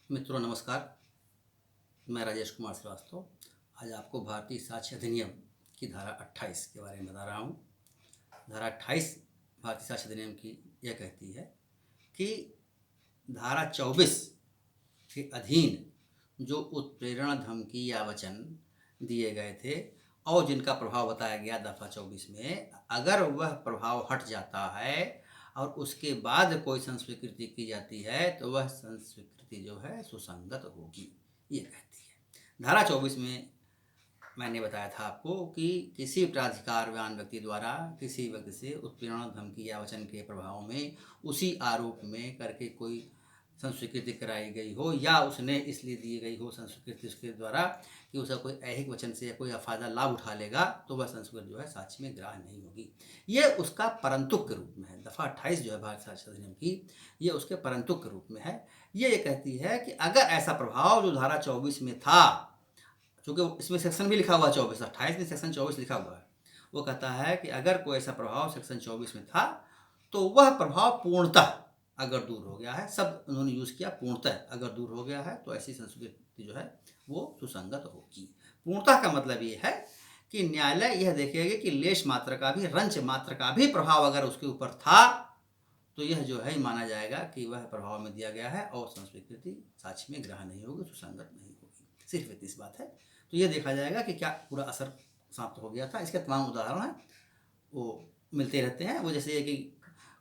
मित्रों नमस्कार। मैं राजेश कुमार श्रीवास्तव आज आपको भारतीय साक्ष्य अधिनियम की धारा 28 के बारे में बता रहा हूँ। धारा 28 भारतीय साक्ष्य अधिनियम की यह कहती है कि धारा 24 के अधीन जो उत्प्रेरण, धमकी या वचन दिए गए थे और जिनका प्रभाव बताया गया दफ़ा 24 में, अगर वह प्रभाव हट जाता है और उसके बाद कोई संस्वीकृति की जाती है तो वह संस्वीकृति जो है सुसंगत होगी, ये कहती है। धारा 24 में मैंने बताया था आपको कि किसी प्राधिकारवान व्यक्ति द्वारा किसी व्यक्ति से उत्पीड़न, धमकी या वचन के प्रभाव में उसी आरोप में करके कोई संस्वीकृति कराई गई हो या उसने इसलिए दी गई हो संस्वीकृति उसके द्वारा कि उसका कोई ऐहिक वचन से या कोई फ़ायदा लाभ उठा लेगा, तो वह संस्कृति जो है साक्ष्य में ग्राह्य नहीं होगी। ये उसका परंतुक के रूप में है। दफ़ा 28 जो है भारतीय साक्ष्य अधिनियम की, ये उसके परंतुक के रूप में है। ये कहती है कि अगर ऐसा प्रभाव जो धारा 24 में था, चूँकि इसमें सेक्शन भी लिखा हुआ है 24, 28 में सेक्शन 24 लिखा हुआ है, वो कहता है कि अगर कोई ऐसा प्रभाव सेक्शन 24 में था तो वह प्रभाव पूर्णतः अगर दूर हो गया है, सब उन्होंने यूज़ किया पूर्णतः अगर दूर हो गया है, तो ऐसी संस्कृति जो है वो सुसंगत होगी। पूर्णतः का मतलब ये है कि न्यायालय यह देखेगा कि लेश मात्र का भी, रंच मात्र का भी प्रभाव अगर उसके ऊपर था तो यह जो है माना जाएगा कि वह प्रभाव में दिया गया है और संस्वीकृति साक्ष्य में ग्रहण नहीं होगी, सुसंगत नहीं होगी। सिर्फ इतनी सी बात है। तो यह देखा जाएगा कि क्या पूरा असर समाप्त हो गया था। इसके तमाम उदाहरण हैं, वो मिलते रहते हैं। वो जैसे कि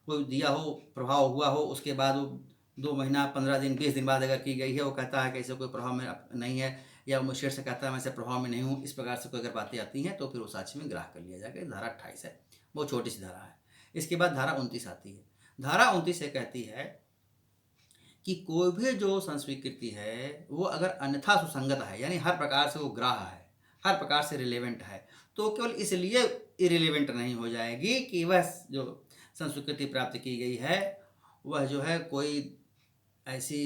कोई दिया हो, प्रभाव हुआ हो, उसके बाद वो 2 महीना, 15 दिन, 20 दिन बाद अगर की गई है, वो कहता है कि ऐसे कोई प्रभाव में नहीं है, या वो मुझसे से कहता है मैं ऐसे प्रभाव में नहीं हूँ, इस प्रकार से कोई अगर बातें आती हैं तो फिर वो साक्ष्य में ग्राह्य कर लिया जाएगा। धारा 28 है, बहुत छोटी सी धारा है। इसके बाद धारा 29 आती है। धारा 29 से कहती है कि कोई भी जो संस्वीकृति है वो अगर अन्यथा सुसंगत है, यानी हर प्रकार से वो ग्राह्य है, हर प्रकार से रिलेवेंट है, तो केवल इसलिए इरिलेवेंट नहीं हो जाएगी कि वह जो संस्वीकृति प्राप्त की गई है वह जो है कोई ऐसी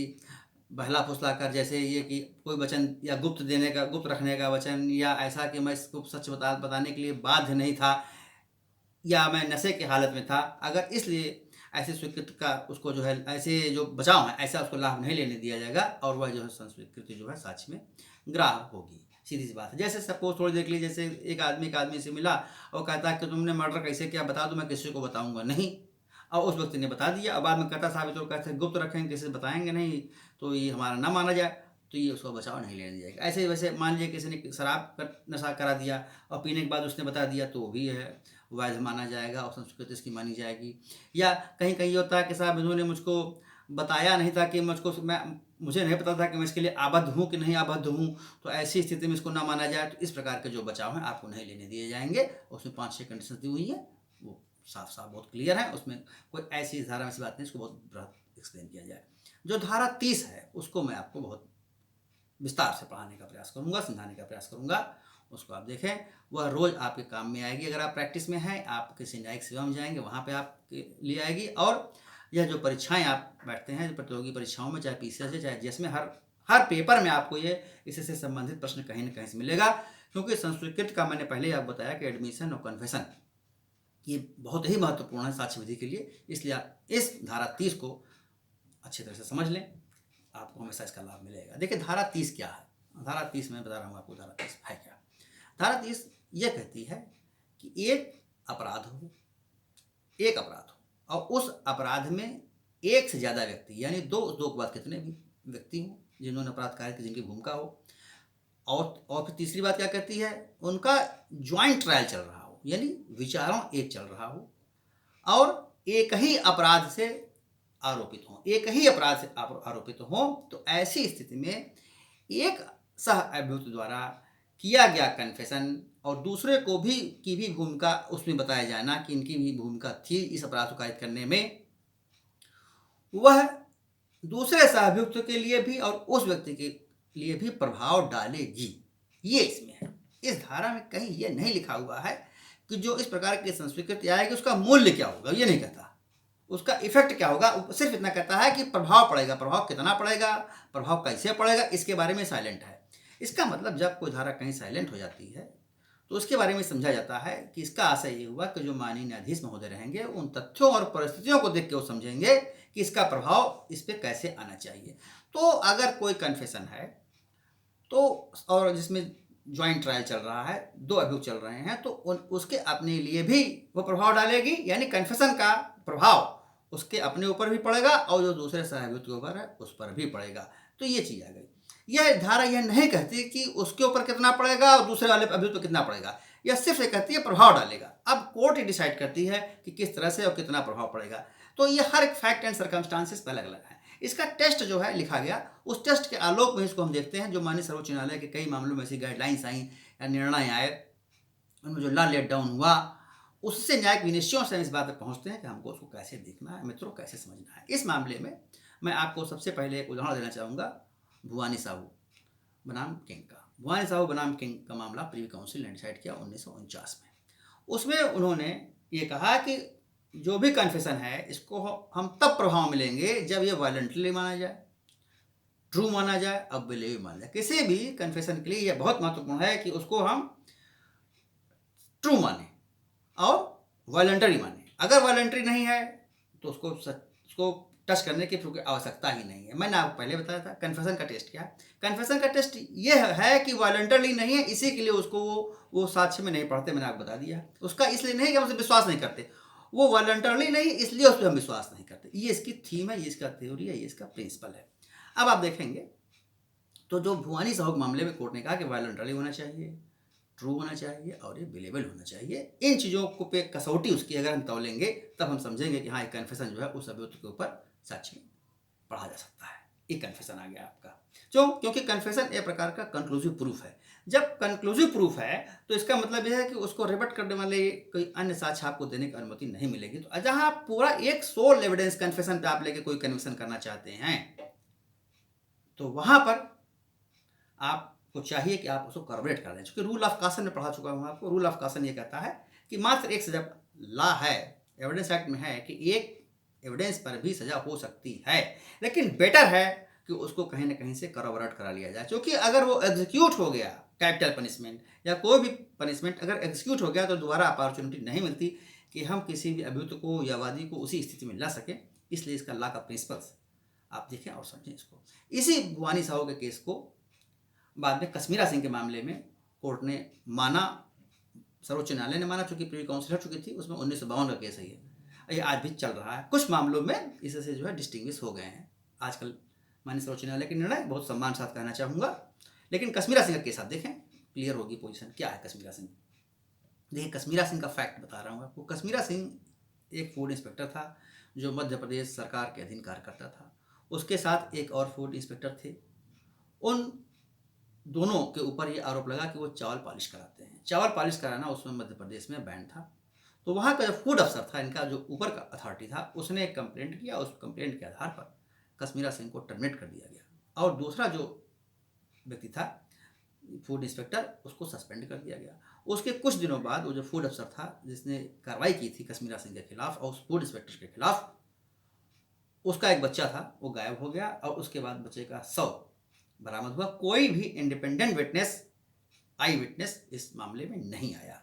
बहला फुसला कर, जैसे ये कि कोई वचन या गुप्त देने का, गुप्त रखने का वचन, या ऐसा कि मैं इसको सच बताने के लिए बाध्य नहीं था, या मैं नशे की हालत में था, अगर इसलिए ऐसे स्वीकृति का उसको जो है ऐसे जो बचाव है ऐसा उसको लाभ नहीं लेने दिया जाएगा और वह जो है संस्वीकृति जो है साक्ष्य में ग्राह्य होगी। सीधी सी बात है। जैसे सपोज थोड़ी देख लीजिए, जैसे एक आदमी से मिला और कहता है कि तुमने मर्डर कैसे किया बता दो, मैं किसी को बताऊंगा नहीं, और उस व्यक्ति ने बता दिया, और बाद में कहता साबित हो, कहते गुप्त रखेंगे, किसी से बताएंगे नहीं, तो ये हमारा ना माना जाए, तो ये उसको बचाव नहीं लेने जाएगा। ऐसे वैसे मान लीजिए किसी ने शराब का नशा करा दिया और पीने के बाद उसने बता दिया, तो वो भी है वैध माना जाएगा और संस्कृति इसकी मानी जाएगी। या कहीं कहीं ये होता है कि साहब इन्होंने मुझको बताया नहीं था कि मुझे नहीं पता था कि मैं इसके लिए आबद्ध हूँ कि नहीं आबद्ध हूँ, तो ऐसी स्थिति में इसको ना माना जाए। तो इस प्रकार के जो बचाव हैं आपको नहीं लेने दिए जाएंगे। उसमें 5-6 कंडीशन दी हुई है, वो साफ साफ बहुत क्लियर है। उसमें कोई ऐसी धारा में ऐसी बात नहीं, इसको बहुत बृहद एक्सप्लेन किया जाए। जो धारा 30 है उसको मैं आपको बहुत विस्तार से पढ़ाने का प्रयास करूंगा, समझाने का प्रयास करूंगा। उसको आप देखें, वह रोज़ आपके काम में आएगी। अगर आप प्रैक्टिस में हैं, आप किसी न्यायिक सेवा में जाएंगे, वहाँ पे आपके लिए आएगी। और यह जो परीक्षाएं आप बैठते हैं प्रतियोगी परीक्षाओं में, चाहे पीसीएस है चाहे जिसमें, हर पेपर में आपको ये इससे संबंधित प्रश्न कहीं ना कहीं से मिलेगा। क्योंकि संस्कृत का मैंने पहले ही आपको बताया कि एडमिशन और कन्फेशन ये बहुत ही महत्वपूर्ण है साक्ष्य विधि के लिए। इसलिए आप इस धारा 30 को अच्छी तरह से समझ लें, आपको हमेशा इसका लाभ मिलेगा। देखिए धारा 30 क्या है। धारा 30 में बता रहा हूँ आपको धारा 30 है क्या। धारा 30 यह कहती है कि एक अपराध हो और उस अपराध में एक से ज़्यादा व्यक्ति, यानी दो के बाद कितने भी व्यक्ति हों जिन्होंने अपराध कार्य की, जिनकी भूमिका हो, और फिर तीसरी बात क्या कहती है, उनका ज्वाइंट ट्रायल चल रहा हो, यानी विचारण एक चल रहा हो, और एक ही अपराध से आरोपित हों, एक ही अपराध से आरोपित हों, तो ऐसी स्थिति में एक सह अभियुक्त द्वारा किया गया कन्फेशन और दूसरे को भी की भी भूमिका उसमें बताया जाना कि इनकी भी भूमिका थी इस अपराध को कायद करने में, वह दूसरे सह अभियुक्त के लिए भी और उस व्यक्ति के लिए भी प्रभाव डालेगी। ये इसमें है। इस धारा में कहीं ये नहीं लिखा हुआ है कि जो इस प्रकार की संस्वीकृति आएगी उसका मूल्य क्या होगा, ये नहीं कहता। उसका इफेक्ट क्या होगा, सिर्फ इतना कहता है कि प्रभाव पड़ेगा। प्रभाव कितना पड़ेगा, प्रभाव कैसे पड़ेगा, इसके बारे में साइलेंट है। इसका मतलब जब कोई धारा कहीं साइलेंट हो जाती है तो उसके बारे में समझा जाता है कि इसका आशय ये हुआ कि जो माननीय न्यायाधीश महोदय रहेंगे उन तथ्यों और परिस्थितियों को देख के वो समझेंगे कि इसका प्रभाव इस पर कैसे आना चाहिए। तो अगर कोई कन्फेशन है तो और जिसमें ज्वाइंट ट्रायल चल रहा है, 2 अभियुक्त चल रहे हैं, तो उसके अपने लिए भी वो प्रभाव डालेगी, यानी कन्फेशन का प्रभाव उसके अपने ऊपर भी पड़ेगा और जो दूसरे सहअभियुक्त के ऊपर है उस पर भी पड़ेगा। तो ये चीज़ आ गई। यह धारा यह नहीं कहती कि उसके ऊपर कितना पड़ेगा और दूसरे वाले अभियुक्त पर कितना पड़ेगा, यह सिर्फ ये कहती है प्रभाव डालेगा। अब कोर्ट ही डिसाइड करती है कि किस तरह से और कितना प्रभाव पड़ेगा। तो ये हर एक फैक्ट एंड सर्कमस्टांसेस पर अलग अलग है। इसका टेस्ट जो है लिखा गया, उस टेस्ट के आलोक में इसको हम देखते हैं। जो माननीय सर्वोच्च न्यायालय के कई मामलों में ऐसी गाइडलाइंस आई या निर्णय आए, उनमें जो लॉ लेट डाउन हुआ, उससे न्यायिक विनिश्चयों से हम इस बात पर पहुंचते हैं कि हमको उसको कैसे देखना है, मित्रों कैसे समझना है। इस मामले में मैं आपको सबसे पहले एक उदाहरण देना चाहूँगा भुवानी साहू बनाम किंग का। भुवानी साहू बनाम किंग का मामला प्रीवी काउंसिल ने डिसाइड किया 1949 में। उसमें उन्होंने ये कहा कि जो भी कन्फेशन है इसको हम तब प्रभाव में लेंगे जब ये वायलेंटली माना जाए, ट्रू माना जाए, अवेलेबल माना जाए। किसी भी कन्फेशन के लिए यह बहुत महत्वपूर्ण है कि उसको हम ट्रू माने और वॉलंटरी माने। अगर वॉलंटरी नहीं है तो उसको टच करने की आवश्यकता ही नहीं है। मैंने आपको पहले बताया था कन्फेशन का टेस्ट क्या है। कन्फेशन का टेस्ट ये है कि वॉलंटरी नहीं है, इसी के लिए उसको वो साक्ष्य में नहीं पढ़ते। मैंने आपको बता दिया उसका इसलिए नहीं कि हम उसे विश्वास नहीं करते, वो वॉलंटरली नहीं इसलिए उस पर हम विश्वास नहीं करते। ये इसकी थीम है, ये इसका थ्योरी है, ये इसका प्रिंसिपल है। अब आप देखेंगे तो जो भुवानी साहू के मामले में कोर्ट ने कहा कि वॉलंटरी होना चाहिए, ट्रू होना चाहिए और ये बिलेबल होना चाहिए। इन चीज़ों को पे कसौटी उसकी अगर हम तौलेंगे तब हम समझेंगे कि हाँ एक कन्फेशन जो है उस अभियुक्त के ऊपर साक्ष्य में पढ़ा जा सकता है। एक कन्फेशन आ गया आपका। क्योंकि कन्फेशन एक प्रकार का कंक्लूसिव प्रूफ है। जब कंक्लूसिव प्रूफ है तो इसका मतलब यह है कि उसको रिबट करने वाले कोई अन्य साक्ष्य आपको देने की अनुमति नहीं मिलेगी। तो जहाँ पूरा एक सोल एविडेंस कन्फेशन पे आप लेके कोई कन्विक्शन करना चाहते हैं तो वहाँ पर आपको चाहिए कि आप उसको कॉर्पोरेट कर दें। चूँकि रूल ऑफ कॉशन में पढ़ा चुका हूँ आपको। रूल ऑफ कॉशन ये कहता है कि मात्र एक सजा लॉ है, एविडेंस एक्ट में है कि एक एविडेंस पर भी सजा हो सकती है, लेकिन बेटर है कि उसको कहीं ना कहीं से कॉर्पोरेट करा लिया जाए। क्योंकि अगर वो एग्जीक्यूट हो गया, कैपिटल पनिशमेंट या कोई भी पनिशमेंट अगर एग्जीक्यूट हो गया तो दोबारा अपॉर्चुनिटी नहीं मिलती कि हम किसी भी अभियुक्त को या वादी को उसी स्थिति में ला सकें। इसलिए इसका लॉ का प्रिंसिपल्स आप देखें और समझें इसको। इसी भुवानी साहू के केस को बाद में कश्मीरा सिंह के मामले में कोर्ट ने माना, सर्वोच्च न्यायालय ने माना, चूंकि प्रीवी काउंसिल हट चुकी थी। उसमें 1952 का केस है ये आज भी चल रहा है। कुछ मामलों में इससे जो है डिस्टिंग्विश हो गए हैं आजकल माननीय सर्वोच्च न्यायालय के निर्णय, बहुत सम्मान साथ कहना चाहूँगा। लेकिन कश्मीरा सिंह का केस आप देखें, क्लियर होगी पोजीशन क्या है कश्मीरा सिंह। देखिए कश्मीरा सिंह का फैक्ट बता रहा हूँ आपको। कश्मीरा सिंह एक फूड इंस्पेक्टर था जो मध्य प्रदेश सरकार के अधीन कार्य करता था। उसके साथ एक और फूड इंस्पेक्टर थे। उन दोनों के ऊपर ये आरोप लगा कि वो चावल पॉलिश कराते हैं। चावल पॉलिश कराना उसमें मध्य प्रदेश में बैन था। तो वहाँ का जो फूड अफसर था, इनका जो ऊपर का अथॉरिटी था, उसने एक कंप्लेंट किया। उस कंप्लेंट के आधार पर कश्मीरा सिंह को टर्मिनेट कर दिया गया और दूसरा जो व्यक्ति था फूड इंस्पेक्टर, उसको सस्पेंड कर दिया गया। उसके कुछ दिनों बाद वो जो फूड अफसर था जिसने कार्रवाई की थी कश्मीरा सिंह के खिलाफ और उस फूड इंस्पेक्टर के खिलाफ, उसका एक बच्चा था वो गायब हो गया और उसके बाद बच्चे का शव बरामद हुआ। कोई भी इंडिपेंडेंट विटनेस, आई विटनेस इस मामले में नहीं आया।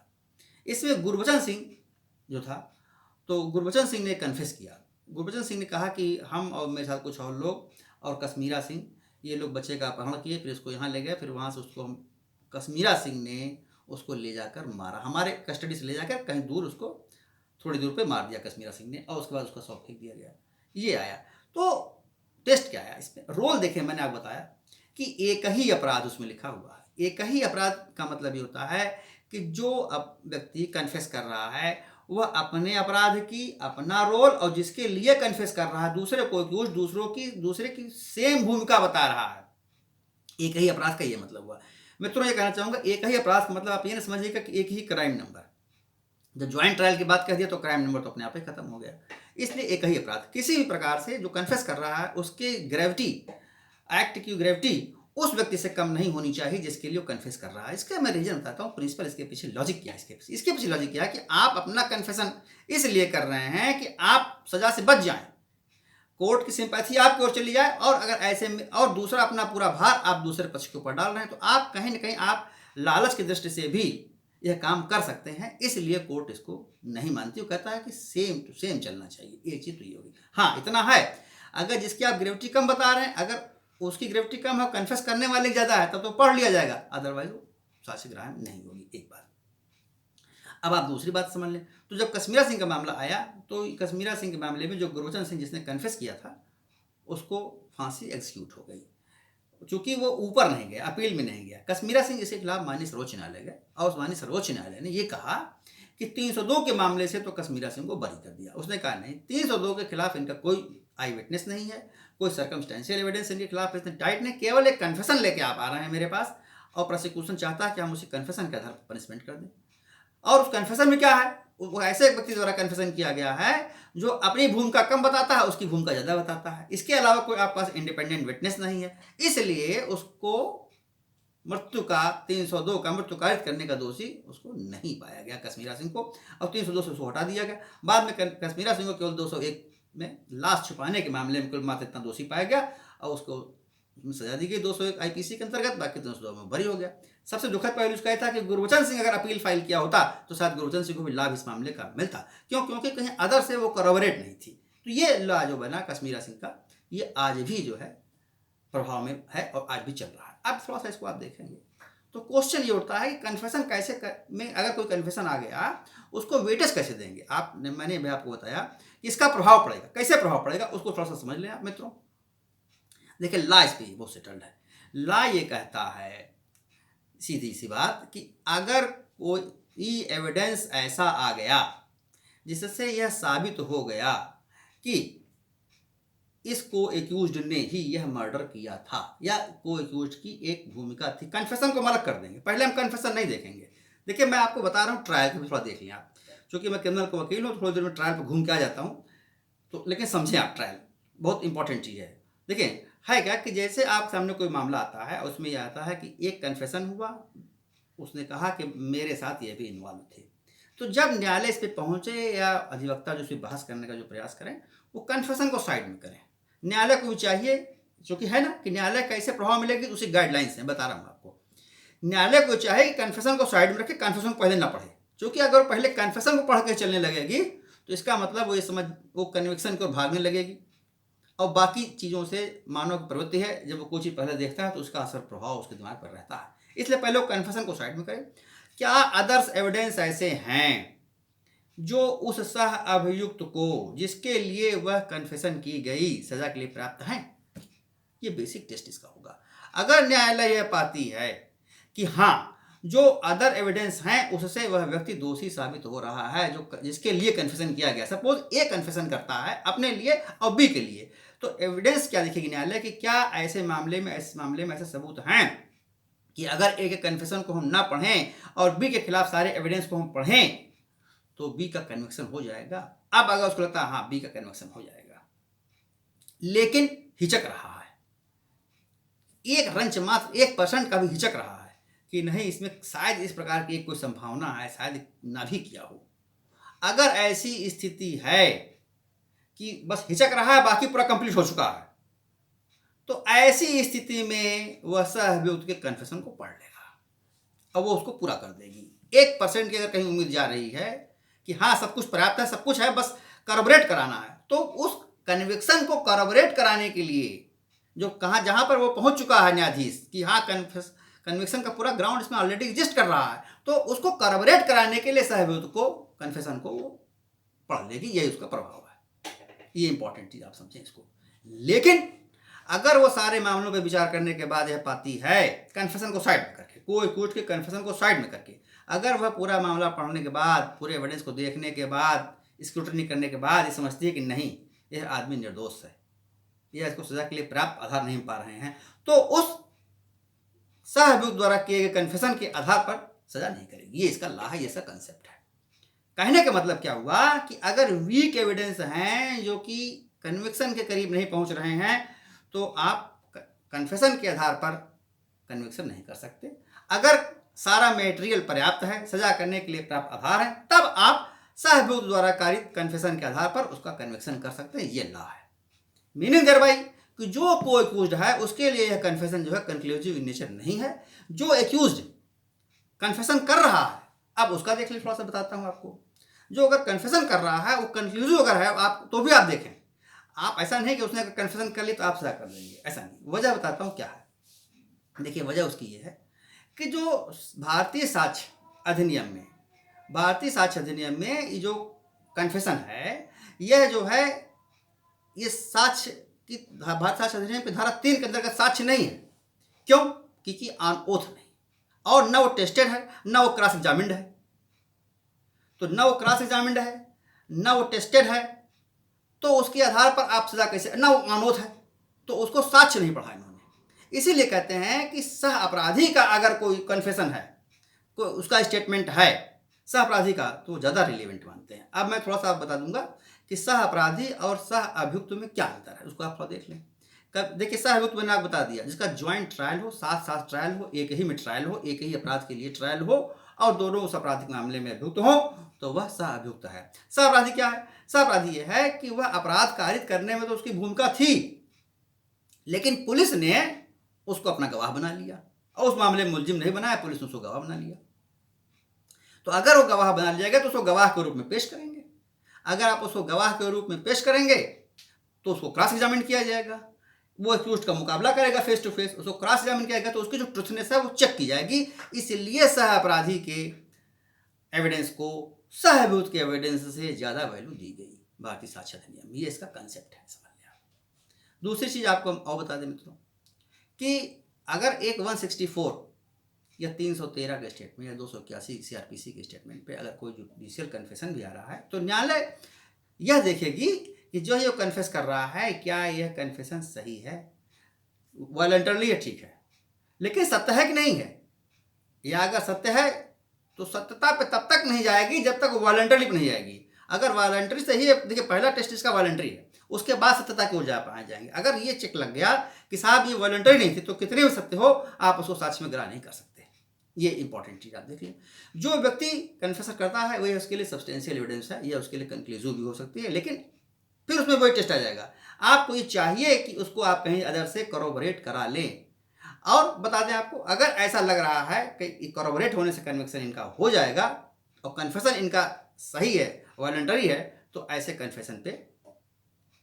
इसमें गुरबचन सिंह जो था, तो गुरबचन सिंह ने कन्फेस किया। गुरबचन सिंह ने कहा कि हम और मेरे साथ कुछ और लोग और कश्मीरा सिंह, ये लोग बच्चे का अपहरण किए, फिर इसको यहाँ ले गए, फिर वहाँ से उसको हम कश्मीरा सिंह ने उसको ले जाकर मारा, हमारे कस्टडी से ले जाकर कहीं दूर उसको थोड़ी दूर पे मार दिया कश्मीरा सिंह ने और उसके बाद उसका शव फेंक दिया गया। ये आया। तो टेस्ट क्या आया इसमें, रोल देखें। मैंने आपको बताया कि एक ही अपराध उसमें लिखा हुआ है। एक ही अपराध का मतलब ये होता है कि जो अब व्यक्ति कन्फेस कर रहा है वह अपने अपराध की, अपना रोल और जिसके लिए कन्फेस कर रहा है दूसरे को दोष, दूसरे की सेम भूमिका बता रहा है। एक ही अपराध का ये मतलब हुआ। मित्रों ये कहना चाहूँगा, एक ही अपराध का मतलब आप ये ना समझिएगा कि एक ही क्राइम नंबर। जब ज्वाइंट ट्रायल की बात कह दिया तो क्राइम नंबर तो अपने आप ही खत्म हो गया। इसलिए एक ही अपराध किसी भी प्रकार से जो कन्फेस कर रहा है उसकी ग्रेविटी, एक्ट की ग्रेविटी उस व्यक्ति से कम नहीं होनी चाहिए जिसके लिए वो कन्फेस कर रहा है। इसका मैं रीजन बताता हूँ, प्रिंसिपल इसके पीछे लॉजिक क्या है। इसके पीछे लॉजिक क्या है कि आप अपना कन्फेशन इसलिए कर रहे हैं कि आप सजा से बच जाएं, कोर्ट की सिंपैथी आपकी ओर चली जाए, और अगर ऐसे में और दूसरा अपना पूरा भार आप दूसरे पक्ष के ऊपर डाल रहे हैं तो आप कहीं ना कहीं आप लालच की दृष्टि से भी यह काम कर सकते हैं, इसलिए कोर्ट इसको नहीं मानती। वो कहता है कि सेम टू सेम चलना चाहिए। एक चीज़ तो ये होगी। हाँ, इतना है, अगर जिसकी आप ग्रेविटी कम बता रहे हैं, अगर उसकी ग्रेविटी कम है, कन्फेस करने वाले की ज़्यादा है, तब तो पढ़ लिया जाएगा, अदरवाइज वो साक्ष्य ग्रहण नहीं होगी। एक बात। अब आप दूसरी बात समझ लें। तो जब कश्मीरा सिंह का मामला आया, तो कश्मीरा सिंह के मामले में जो गुरबचन सिंह जिसने कन्फेस किया था, उसको फांसी एग्जीक्यूट हो गई, चूंकि वो ऊपर नहीं गया, अपील में नहीं गया। कश्मीरा सिंह इसके खिलाफ माननीय सर्वोच्च न्यायालय गए, और उस माननीय सर्वोच्च न्यायालय ने ये कहा कि 302 के मामले से तो कश्मीरा सिंह को बरी कर दिया। उसने कहा नहीं, 302 के खिलाफ इनका कोई आई विटनेस नहीं है, कोई सर्कमस्टेंशियल एविडेंस इनके खिलाफ इसने टाइट नहीं, केवल एक कन्फेशन लेके आप आ रहे हैं मेरे पास, और प्रोसिक्यूशन चाहता है कि हम उसी कन्फेशन के आधार पर पनिशमेंट कर दें। और उस कन्फेशन में क्या है, वो ऐसे एक व्यक्ति द्वारा कन्फेशन किया गया है जो अपनी भूमिका कम बताता है, उसकी भूमिका ज़्यादा बताता है। इसके अलावा कोई आपके पास इंडिपेंडेंट विटनेस नहीं है, इसलिए उसको मृत्यु का 302 का मृत्यु कारित करने का दोषी उसको नहीं पाया गया कश्मीरा सिंह को, और 302 से उसको हटा दिया गया। बाद में कश्मीरा सिंह को केवल 201 में लाश छुपाने के मामले में केवल मात्र इतना दोषी पाया गया, और उसको सजा दी गई 201 IPC के अंतर्गत, बाकी 302 में बरी हो गया। सबसे दुखद पहलू इसका था कि गुरबचन सिंह अगर अपील फाइल किया होता तो शायद गुरबचन सिंह को भी लाभ इस मामले का मिलता। क्यों? क्योंकि कहीं अदर से वो करबोरेट नहीं थी। तो ये लॉ जो बना कश्मीरा सिंह का, ये आज भी जो है प्रभाव में है और आज भी चल रहा है। अब थोड़ा सा इसको आप देखेंगे तो क्वेश्चन ये उठता है कि कन्फेशन कैसे में अगर कोई कन्फेशन आ गया, उसको वेटेज कैसे देंगे। मैंने भी आपको बताया कि इसका प्रभाव पड़ेगा, कैसे प्रभाव पड़ेगा उसको थोड़ा सा समझ लें आप मित्रों। देखिए, लॉ इस पर बहुत सेटल्ड है। लॉ ये कहता है सीधी सी बात कि अगर कोई एविडेंस ऐसा आ गया जिससे यह साबित हो गया कि इसको एक्यूज्ड ने ही यह मर्डर किया था, या को एक्यूज्ड की एक भूमिका थी, कन्फेशन को हम अलग कर देंगे, पहले हम कन्फेशन नहीं देखेंगे। देखिए, मैं आपको बता रहा हूँ, ट्रायल को भी थोड़ा देख लें आप, क्योंकि मैं क्रिमिनल का वकील हूँ, थोड़ी देर में ट्रायल पर घूम के आ जाता हूँ, तो लेकिन समझें आप, ट्रायल बहुत इंपॉर्टेंट चीज़ है। देखिए, है क्या कि जैसे आप सामने कोई मामला आता है, उसमें यह आता है कि एक कन्फेशन हुआ, उसने कहा कि मेरे साथ ये भी इन्वॉल्व थे। तो जब न्यायालय इस पर पहुँचे या अधिवक्ता जो इस पर बहस करने का जो प्रयास करें, वो कन्फेशन को साइड में करें। न्यायालय को भी चाहिए, क्योंकि है ना कि न्यायालय कैसे प्रभाव मिलेगी, उसी गाइडलाइंस हैं, बता रहा हूँ आपको। न्यायालय को चाहे कि कन्फेशन को साइड में रखे, कन्फेशन को पहले ना पढ़े, क्योंकि अगर पहले कन्फेशन को पढ़ के चलने लगेगी तो इसका मतलब वो ये समझ वो कन्विक्शन को भागने लगेगी, और बाकी चीज़ों से मानव की प्रवृत्ति है, जब वो कोई चीज़ पहले देखता है तो उसका असर प्रभाव उसके दिमाग पर रहता है। इसलिए पहले वो कन्फेशन को साइड में करें। क्या अदर्स एविडेंस ऐसे हैं जो उस सह अभियुक्त को जिसके लिए वह कन्फेशन की गई सजा के लिए प्राप्त हैं? ये बेसिक टेस्ट इसका होगा। अगर न्यायालय यह पाती है कि हाँ, जो अदर एविडेंस हैं उससे वह व्यक्ति दोषी साबित हो रहा है, जो जिसके लिए कन्फेशन किया गया, सपोज ए कन्फेशन करता है अपने लिए और बी के लिए, तो एविडेंस क्या देखेगी न्यायालय कि क्या ऐसे मामले में ऐसे सबूत हैं कि अगर ए के कन्फेशन को हम ना पढ़ें और बी के खिलाफ सारे एविडेंस को हम पढ़ें तो बी का कन्विक्शन हो जाएगा। अब अगर उसको लगता है हाँ बी का कन्विक्शन हो जाएगा, लेकिन हिचक रहा है, एक रंच मात्र 1% का भी हिचक रहा है कि नहीं, इसमें शायद इस प्रकार की कोई संभावना है, शायद ना भी किया हो, अगर ऐसी स्थिति है कि बस हिचक रहा है, बाकी पूरा कंप्लीट हो चुका है, तो ऐसी स्थिति में वह सह अभियुक्त के कन्फेशन को पढ़ लेगा और वो उसको पूरा कर देगी। 1% की अगर कहीं उम्मीद जा रही है कि हाँ सब कुछ पर्याप्त है, सब कुछ है, बस करबोरेट कराना है, तो उस कन्विक्शन को करबोरेट कराने के लिए जो जहाँ पर वो पहुँच चुका है न्यायाधीश कि हाँ कन्विक्शन का पूरा ग्राउंड इसमें ऑलरेडी एग्जिस्ट कर रहा है, तो उसको करबोरेट कराने के लिए सह अभियुक्त को कन्फेशन को वो पढ़ लेगी। यही उसका प्रभाव है। ये इंपॉर्टेंट चीज़ आप समझें इसको। लेकिन अगर वो सारे मामलों पे विचार करने के बाद यह पाती है, कन्फेशन को साइड में करके, कोई कोर्ट के कन्फेशन को साइड में करके, अगर वह पूरा मामला पढ़ने के बाद, पूरे एविडेंस को देखने के बाद, स्क्रूटनी करने के बाद ये समझती है कि नहीं यह आदमी निर्दोष है, यह इसको सजा के लिए पर्याप्त आधार नहीं पा रहे हैं, तो उस सह अभियुक्त द्वारा किए गए कन्फेशन के आधार पर सजा नहीं करेगी। ये इसका लॉ है, ये इसका कंसेप्ट है। कहने का मतलब क्या हुआ कि अगर वीक एविडेंस हैं जो कि कन्विक्शन के करीब नहीं पहुंच रहे हैं, तो आप कन्फेशन के आधार पर कन्विक्शन नहीं कर सकते। अगर सारा मटेरियल पर्याप्त है, सजा करने के लिए पर्याप्त आधार है, तब आप सह अभियुक्त द्वारा कारित कन्फेशन के आधार पर उसका कन्विक्शन कर सकते हैं। ये लॉ है। मीनिंग देयर बाय कि जो को एक्यूज्ड है उसके लिए यह कन्फेशन जो है कंक्लूसिव इन नेचर नहीं है। जो एक्यूज्ड कन्फेशन कर रहा है अब उसका देख लीजिए, थोड़ा सा बताता हूँ आपको। जो अगर कन्फेशन कर रहा है वो कंक्लूसिव अगर है आप तो भी आप देखें, आप ऐसा नहीं कि उसने अगर कन्फेशन कर ली तो आप सजा कर देंगे, ऐसा नहीं। वजह बताता हूँ क्या है। देखिए वजह उसकी ये है कि जो भारतीय साक्ष्य अधिनियम में ये जो कन्फेशन है, यह जो है ये साक्ष्य की भारत साक्ष्य अधिनियम की धारा 3 के अंतर्गत साक्ष्य नहीं है। क्यों? क्योंकि ऑन ओथ नहीं, और न वो टेस्टेड है, न वो क्रॉस एग्जामिन्ड है। तो न वो क्रॉस एग्जामिन्ड है, न वो टेस्टेड है, तो उसके आधार पर आप सजा कैसे, न वो ऑन ओथ है, तो उसको साक्ष्य नहीं पढ़ा इन्होंने। इसीलिए कहते हैं कि सह अपराधी का अगर कोई कन्फेशन है, कोई उसका स्टेटमेंट है सह अपराधी का, तो ज़्यादा रिलेवेंट मानते हैं। अब मैं थोड़ा सा बता दूंगा कि सह अपराधी और सह अभियुक्त में क्या अंतर है, उसको आप थोड़ा देख लें। देखिए सह अभियुक्त मैंने आपको बता दिया, जिसका ज्वाइंट ट्रायल हो, साथ साथ ट्रायल हो, एक ही में ट्रायल हो, एक ही अपराध के लिए ट्रायल हो, और दोनों उस आपराधिक मामले में अभियुक्त हो, तो वह सह अभियुक्त है। सह अपराधी क्या है? सह अपराधी यह है कि वह अपराध कारित करने में तो उसकी भूमिका थी, लेकिन पुलिस ने उसको अपना गवाह बना लिया, और उस मामले में मुलजिम नहीं बनाया, पुलिस ने उसको गवाह बना लिया। तो अगर वो गवाह बना लिया गया तो उसको गवाह के रूप में पेश करेंगे। अगर आप उसको गवाह के रूप में पेश करेंगे तो उसको क्रॉस एग्जामिन किया जाएगा, वो एक्यूज्ड का मुकाबला करेगा फेस टू फेस, उसको क्रॉस एग्जामिन किया जाएगा, तो उसकी जो ट्रुथनेस है वो चेक की जाएगी। इसलिए सह अपराधी के एविडेंस को सह अभियुक्त के एविडेंस से ज़्यादा वैल्यू दी गई भारतीय साक्ष्य अधिनियम। ये इसका कंसेप्ट है, समझ लिया। दूसरी चीज़ आपको हम और बता दें मित्रों कि अगर एक 164 या 313 के स्टेटमेंट या 281 CRPC के स्टेटमेंट पे अगर कोई जुडिशियल कन्फेशन भी आ रहा है, तो न्यायालय यह देखेगी कि जो ये कन्फेस कर रहा है क्या यह कन्फेशन सही है, वॉलंटरली है, ठीक है, लेकिन सत्य है कि नहीं है। या अगर सत्य है तो सत्यता पे तब तक नहीं जाएगी जब तक वॉलंटरी पे नहीं जाएगी। अगर वॉलंटरी सही है, देखिए पहला टेस्ट इसका वॉलंटरी है, उसके बाद सत्यता की ओर जा पाए जाएंगे। अगर ये चेक लग गया कि साहब ये वॉलंटरी नहीं थी, तो कितने भी सत्य हो आप उसको साक्ष्य में ग्रहण नहीं कर सकते। ये इंपॉर्टेंट चीज़ आप देखिए। जो व्यक्ति कन्फेसर करता है वही उसके लिए सब्सटेंशियल एविडेंस है, यह उसके लिए कंक्लूसिव भी हो सकती है, लेकिन फिर उसमें वही टेस्ट आ जाएगा। आपको ये चाहिए कि उसको आप कहीं अदर से कॉरोबोरेट करा लें। और बता दें आपको, अगर ऐसा लग रहा है कि कॉरोबोरेट होने से कन्विक्शन इनका हो जाएगा और कन्फेशन इनका सही है, वॉलंटरी है, तो ऐसे कन्फेशन पे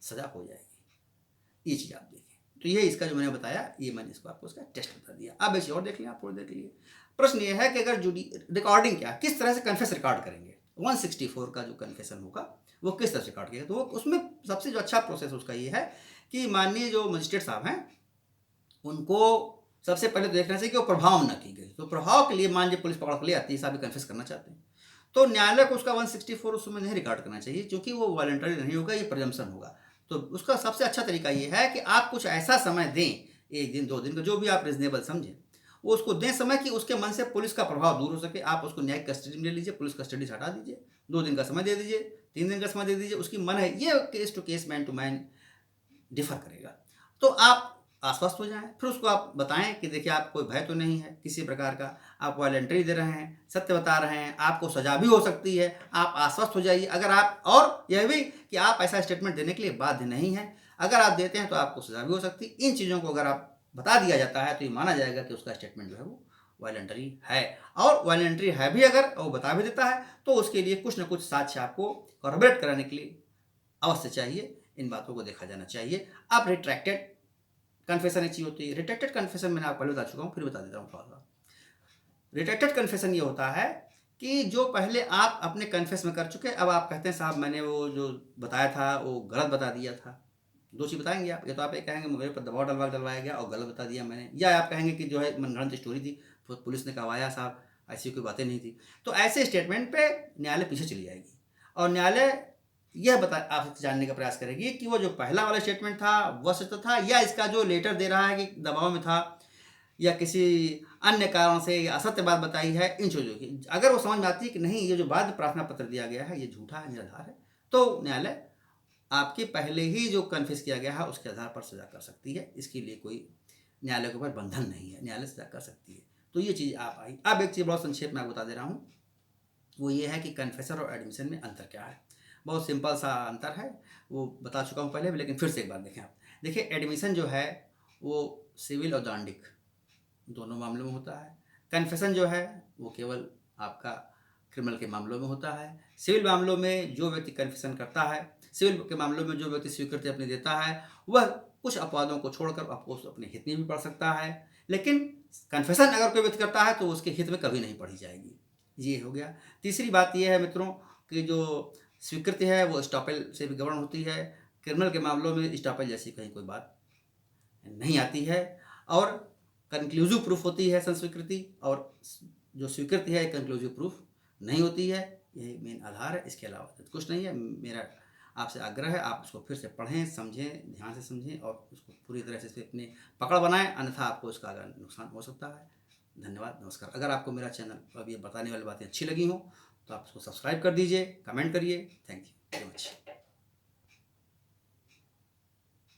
सजा हो जाएगी। ये चीज़ आप देखें। तो ये इसका जो मैंने बताया, ये मैंने इसको आपको इसका टेस्ट बता दिया। अब ऐसे और देख लिया, आप और देख लीजिए। प्रश्न ये है कि अगर रिकॉर्डिंग क्या, किस तरह से कन्फेस रिकॉर्ड करेंगे। 164 का जो कन्फेशन होगा वो किस तरह से रिकॉर्ड किया, तो उसमें सबसे जो अच्छा प्रोसेस उसका ये है कि माननीय जो मजिस्ट्रेट साहब हैं उनको सबसे पहले तो देखना चाहिए कि वो प्रभाव न की गई। तो प्रभाव के लिए मान लीजिए पुलिस पकड़ के ले आती है, साहब कन्फेस करना चाहते हैं, तो न्यायालय को उसका 164 उसमें नहीं रिकॉर्ड करना चाहिए, क्योंकि वो वॉलंटरी नहीं होगा, ये प्रजम्पशन होगा। तो उसका सबसे अच्छा तरीका ये है कि आप कुछ ऐसा समय दें, 1 दिन 2 दिन का, जो भी आप रिजनेबल समझें, वो उसको दें समय कि उसके मन से पुलिस का प्रभाव दूर हो सके। आप उसको न्यायिक कस्टडी में ले लीजिए, पुलिस कस्टडी से हटा दीजिए, 2 दिन का समय दे दीजिए, 3 दिन का समय दे दीजिए, उसकी मन है। ये case to case, man to man differ करेगा। तो आप आश्वस्त हो जाएं, फिर उसको आप बताएं कि देखिए आप कोई भय तो नहीं है किसी प्रकार का, आप वॉलंटरी दे रहे हैं, सत्य बता रहे हैं, आपको सजा भी हो सकती है, आप आश्वस्त हो जाइए। अगर आप, और यह भी कि आप ऐसा स्टेटमेंट देने के लिए बाध्य नहीं हैं, अगर आप देते हैं तो आपको सजा भी हो सकती है। इन चीज़ों को अगर आप बता दिया जाता है तो ये माना जाएगा कि उसका स्टेटमेंट जो है वो वॉलंटरी है। और वॉलंटरी है भी अगर वो बता भी देता है तो उसके लिए कुछ ना कुछ साक्ष्य आपको कॉर्पोरेट कराने के लिए अवश्य चाहिए। इन बातों को देखा जाना चाहिए। अब रिट्रैक्टेड कन्फेशन एक चीज़ होती है। रिट्रैक्टेड कन्फेशन मैंने आपको पहले बता चुका हूँ, फिर बता देता हूँ थोड़ा सा। रिट्रैक्टेड कन्फेशन ये होता है कि जो पहले आप अपने कन्फेस में कर चुके, अब आप कहते हैं साहब मैंने वो जो बताया था वो गलत बता दिया था। 2 चीज़ बताएंगे आप, या तो आप ये कहेंगे मेरे पर दबाव डलवाया गया और गलत बता दिया मैंने, या आप कहेंगे कि जो है मनगढ़ंत स्टोरी थी, पुलिस ने करवाया साहब, ऐसी कोई बातें नहीं थी। तो ऐसे स्टेटमेंट पे न्यायालय पीछे चली जाएगी और न्यायालय यह बता आपसे जानने का प्रयास करेगी कि वो जो पहला वाला स्टेटमेंट था वह सत्य था, या इसका जो लेटर दे रहा है कि दबाव में था या किसी अन्य कारण से असत्य बात बताई है। इन चीज़ों की अगर वो समझ में आती है कि नहीं ये जो बाद प्रार्थना पत्र दिया गया है ये झूठा है, निराधार है, तो न्यायालय आपके पहले ही जो कन्फेस किया गया है उसके आधार पर सजा कर सकती है। इसके लिए कोई न्यायालय के ऊपर बंधन नहीं है, न्यायालय सजा कर सकती है। तो ये चीज़ आप आई। अब एक चीज़ बहुत संक्षेप में आपको बता दे रहा हूँ, वो ये है कि कन्फेसर और एडमिशन में अंतर क्या है। बहुत सिंपल सा अंतर है, वो बता चुका हूँ पहले भी, लेकिन फिर से एक बार देखें आप। देखिए एडमिशन जो है वो सिविल और दांडिक दोनों मामलों में होता है। कन्फेशन जो है वो केवल आपका क्रिमिनल के मामलों में होता है। सिविल मामलों में जो व्यक्ति कन्फेशन करता है, सिविल के मामलों में जो व्यक्ति स्वीकृति अपनी देता है, वह कुछ अपवादों को छोड़कर आपको अपने हित में भी पढ़ सकता है, लेकिन कन्फेशन अगर कोई व्यक्ति करता है तो उसके हित में कभी नहीं पढ़ी जाएगी। ये हो गया। तीसरी बात यह है मित्रों कि जो स्वीकृति है वो एस्टॉपेल से भी गवर्न होती है। क्रिमिनल के मामलों में एस्टॉपेल जैसी कहीं कोई बात नहीं आती है, और कंक्लूसिव प्रूफ होती है संस्वीकृति, और जो स्वीकृति है कंक्लूसिव प्रूफ नहीं होती है। यही मेन आधार है, इसके अलावा कुछ नहीं है। मेरा आपसे आग्रह है आप उसको फिर से पढ़ें, समझें, ध्यान से समझें और उसको पूरी तरह से अपनी पकड़ बनाएं, अन्यथा आपको इसका अगर नुकसान हो सकता है। धन्यवाद, नमस्कार। अगर आपको मेरा चैनल अब ये बताने वाली बातें अच्छी लगी हों तो आप उसको सब्सक्राइब कर दीजिए, कमेंट करिए। Thank you very much.